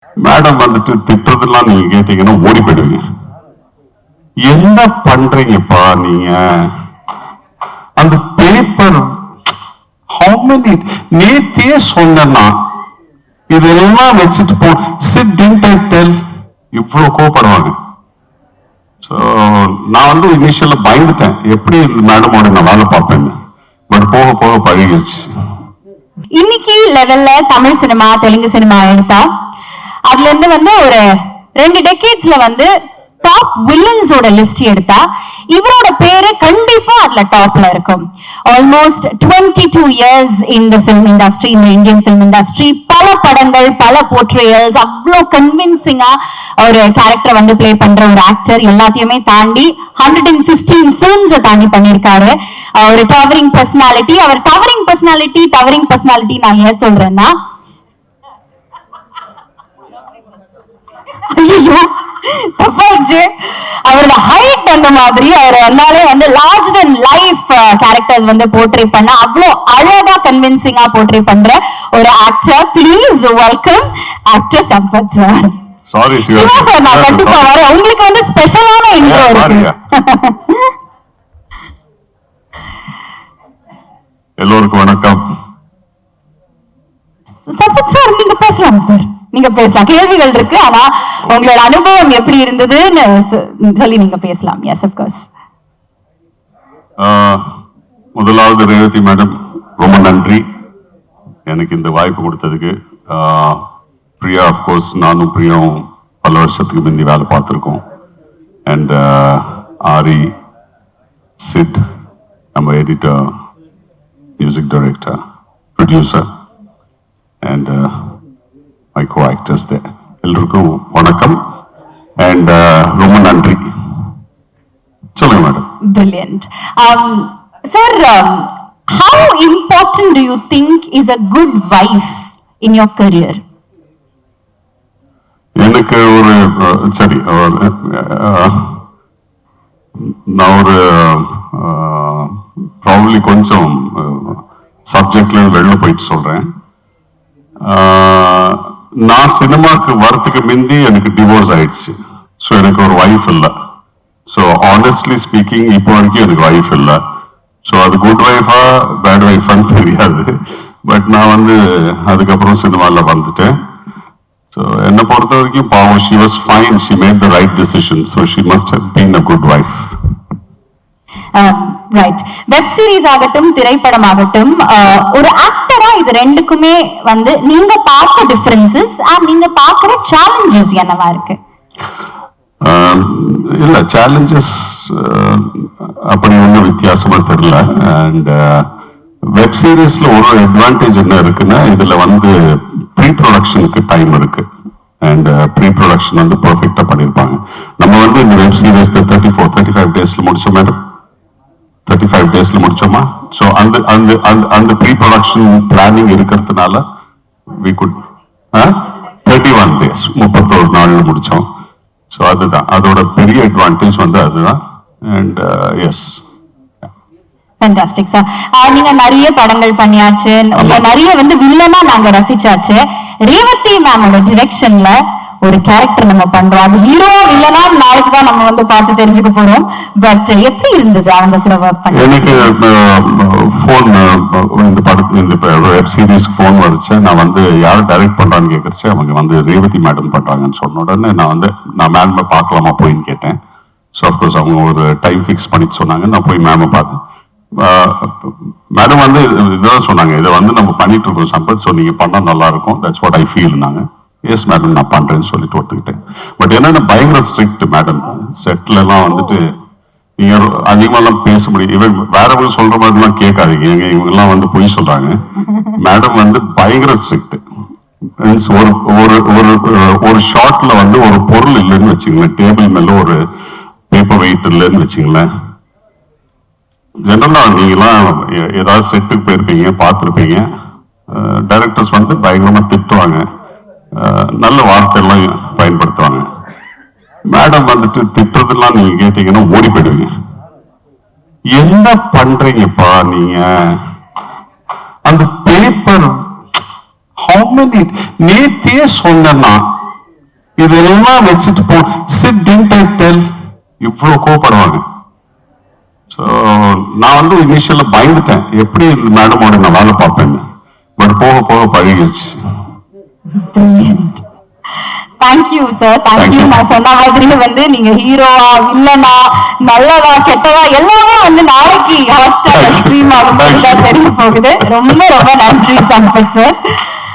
Madam வந்துட்டு திட்டுறதெல்லாம் நீங்க கேட்டீங்கன்னா ஓடி போயிடுவீங்க. என்ன பண்றீங்கப்பா நீங்க? அந்த பேப்பர் how many நேத்தே சொன்னா இதெல்லாம் வச்சுட்டு போ sit didn't I tell இவ்வளவு கோபப்படுவாங்க. நான் வந்து இனிஷியல்ல பயந்துட்டேன் எப்படி இந்த மேடமோட நான் வேலை பார்ப்பேன்னு. பட் போக போக பழகிடுச்சு. இன்னைக்கு லெவல்ல தமிழ் சினிமா தெலுங்கு சினிமா எடுத்தா அதுல இருந்து வந்து ஒரு 2 டெக்கேட்ஸ்ல வந்து டாப் வில்லன்ஸோட லிஸ்ட் எடுத்தா இவரோட பேரு கண்டிப்பா அதுல டாப்ல இருக்கும். ஆல்மோஸ்ட் 22 இயர்ஸ் இந்த ஃபிலிம் இண்டஸ்ட்ரி, இந்த இந்தியன் ஃபிலிம் இண்டஸ்ட்ரி, பல படங்கள், பல போர்ட்ரேயல்ஸ், அவ்வளோ கன்வின்சிங்கா ஒரு கேரக்டர் வந்து பிளே பண்ற ஒரு ஆக்டர். எல்லாத்தையுமே தாண்டி 115 ஃபிலிம்ஸ் தாண்டி பண்ணிருக்காரு. ஒரு டவரிங் பர்சனாலிட்டி. அவர் டவரிங் பர்சனாலிட்டி நான் ஏன் சொல்றேன்னா, ஐயோ தப்பாச்சு, அவரோட ஹைட் அந்த மாதிரி அவர் வந்தாலே வந்து லார்ஜ் தென் லைஃப் கேரக்டர்ஸ் வந்து போர்ட்ரே பண்ண அவ்வளோ அழகா கன்வின்சிங்கா போர்ட்ரே பண்ற ஒரு actor. Please welcome actor Sampath sir. Sorry Siva sir, நான் கண்டிப்பா வரேன். உங்களுக்கு வந்து ஸ்பெஷலான இன்ட்ரோ இருக்கு. எல்லோருக்கும் வணக்கம். சம்பத் சார் நீங்க பேசலாம் சார், நீங்க பேசலாம். கேள்விகள் இருக்கு, ஆனா உங்களோட அனுபவம் எப்படி இருந்ததுன்னு சொல்லி நீங்க பேசலாம். Yes of course. முதலாவது ரேவதி மேடம் ரொம்ப நன்றி எனக்கு இந்த வாய்ப்பு கொடுத்ததுக்கு. பிரியா ஆஃப்கோர்ஸ் நானும் பிரியாவும் பல வருஷத்துக்கு முந்தி வேலை பார்த்துருக்கோம். அண்ட் ஆரி, சிட், நம்ம editor, music director, producer and my co-actors there. எல்லாருக்கும் வணக்கம் அண்ட் ரொம்ப நன்றி. சொல்லுங்க madam. Brilliant. Sir, how important do you think is a good wife in your career? எனக்கு ஒரு சரி நான் ஒரு ப்ராபப்லி கொஞ்சம் சப்ஜெக்ட்ல வெளில போயிட்டு சொல்றேன். நான் சினிமாக்கு வரத்துக்கு முந்தி எனக்கு டிவோர்ஸ் ஆயிடுச்சு. ஸோ எனக்கு ஒரு ஒய்ஃப் இல்லை. ஸோ ஆனஸ்ட்லி ஸ்பீக்கிங் இப்போ வரைக்கும் எனக்கு ஒய்ஃப் இல்லை. ஸோ அது குட் ஒய்ஃபா பேட் ஒய்ஃபான்னு தெரியாது. பட் நான் வந்து அதுக்கப்புறம் சினிமாவில் வந்துட்டேன். ஸோ என்னை பொறுத்த வரைக்கும் பாவம், she was fine, she made the right decision. So she must have been a good wife. Right. Web series ஆகட்டும், திரைப்படம் ஆகட்டும், ஒரு ஆக்டரா இது ரெண்டுக்குமே வந்து நீங்க பார்த்த டிஃபரன்சஸ் அண்ட் நீங்க பார்க்கிற சேலஞ்சஸ் என்னவா இருக்கு? இல்ல சேலஞ்சஸ் அப்படி ஒன்றும் வித்தியாசமா தெரியல. அண்ட் வெப் சீரிஸ்ல ஒரு அட்வான்டேஜ் என்ன இருக்குன்னா, இதுல வந்து ப்ரீ ப்ரொடக்ஷனுக்கு டைம் இருக்கு. அண்ட் ப்ரீ ப்ரொடக்ஷன் வந்து பெர்ஃபெக்டா பண்ணிருப்பாங்க. நம்ம வந்து இந்த வெப் சீரிஸ் 35 டேஸ்ல முடிச்சோம் மேடம். 35 டேஸ்ல முடிச்சோமா? ஸோ அந்த ப்ரீ ப்ரொடக்ஷன் பிளானிங் இருக்கிறதுனால we could 31 டேஸ் 31 நாள்ல முடிச்சோம். ஸோ அதுதான் அதோட பெரிய அட்வான்டேஜ் வந்து அதுதான். And yes, fantastic sir. நீங்க நிறைய படங்கள் பண்ணியாச்சு, நிறைய வந்து வில்லனா நாங்க ரசிச்சாச்சு. ரேவதி மேமோட டிரெக்ஷன்ல ஒரு கேரக்டர் நம்ம பண்றோம். அது ஹீரோவா வில்லனா நாளைக்கு தான் நம்ம வந்து பார்த்து தெரிஞ்சுக்க போறோம். பட் எப்படி இருந்தது அவங்க கூட ஒர்க் பண்ண? எனக்கு ஃபோன் இந்த படத்துல இந்த வெப் சீரிஸ்க்கு ஃபோன் வந்துச்சு. நான் வந்து யாரும் டைரக்ட் பண்றான்னு கேட்கறச்சு. அவங்க வந்து ரேவதி மேடம் பண்றாங்கன்னு சொன்ன உடனே நான் மேம் பார்க்கலாமா போயின்னு கேட்டேன். ஸோ அஃப்கோர்ஸ் அவங்க ஒரு டைம் ஃபிக்ஸ் பண்ணிட்டு சொன்னாங்க. நான் போய் மேமை பார்த்தேன். மேடம் வந்து இதுதான் சொன்னாங்க, இதை வந்து நம்ம பண்ணிட்டு இருக்கோம் சம்பத், ஸோ நீங்க பண்ணா நல்லா இருக்கும், தட்ஸ் வாட் ஐ ஃபீல். நாங்க எஸ் மேடம் நான் பண்றேன்னு சொல்லிட்டு ஒத்துக்கிட்டேன். பட் என்னன்னா பயங்கர ஸ்ட்ரிக்ட் மேடம். செட்ல எல்லாம் வந்துட்டு நீங்க அதிகமாலாம் பேச முடியும். இவன் வேற சொல்ற மாதிரிலாம் கேட்காதீங்க, இவங்க எல்லாம் வந்து பொய் சொல்றாங்க. மேடம் வந்து பயங்கர ஸ்ட்ரிக்ட். ஒரு ஷாட்ல வந்து ஒரு பொருள் இல்லைன்னு வச்சுங்களேன், டேபிள் மேல ஒரு பேப்பர் வெயிட் இல்லைன்னு வச்சுங்களேன், ஜெனரலா நீங்களாம் ஏதாவது செட்டுக்கு போயிருப்பீங்க, பார்த்துருப்பீங்க, டைரக்டர்ஸ் வந்து பயங்கரமா திட்டுவாங்க, நல்ல வார்த்தை எல்லாம் பயன்படுத்துவாங்க. மேடம் வந்துட்டு திட்டுறதெல்லாம் நீங்க கேட்டீங்கன்னா ஓடி போயிடுவீங்க. என்ன பண்றீங்கப்பா நீங்க? அந்த பேப்பர் how many நேத்தே சொன்னா இதெல்லாம் வச்சுட்டு போ சிட் டெல் இவ்வளவு கோவப்படுவாங்க. ஸோ நான் வந்து இனிஷியல்ல பயந்துட்டேன், எப்படி இந்த மேடமோட நான் வேலை பார்ப்பேன்னு. பட் போக போக பழகிடுச்சு. Thank you sir, thank you. நான் சொன்ன மாதிரி வந்து நீங்க ஹீரோவா, வில்லனா, நல்லதா, கெட்டதா எல்லாமே வந்து நாளைக்கு ஹாட் ஸ்டார் ஸ்ட்ரீம் ஆகும்போது தான் தெரிய போகுது. ரொம்ப ரொம்ப நன்றி சம்பத் சார்.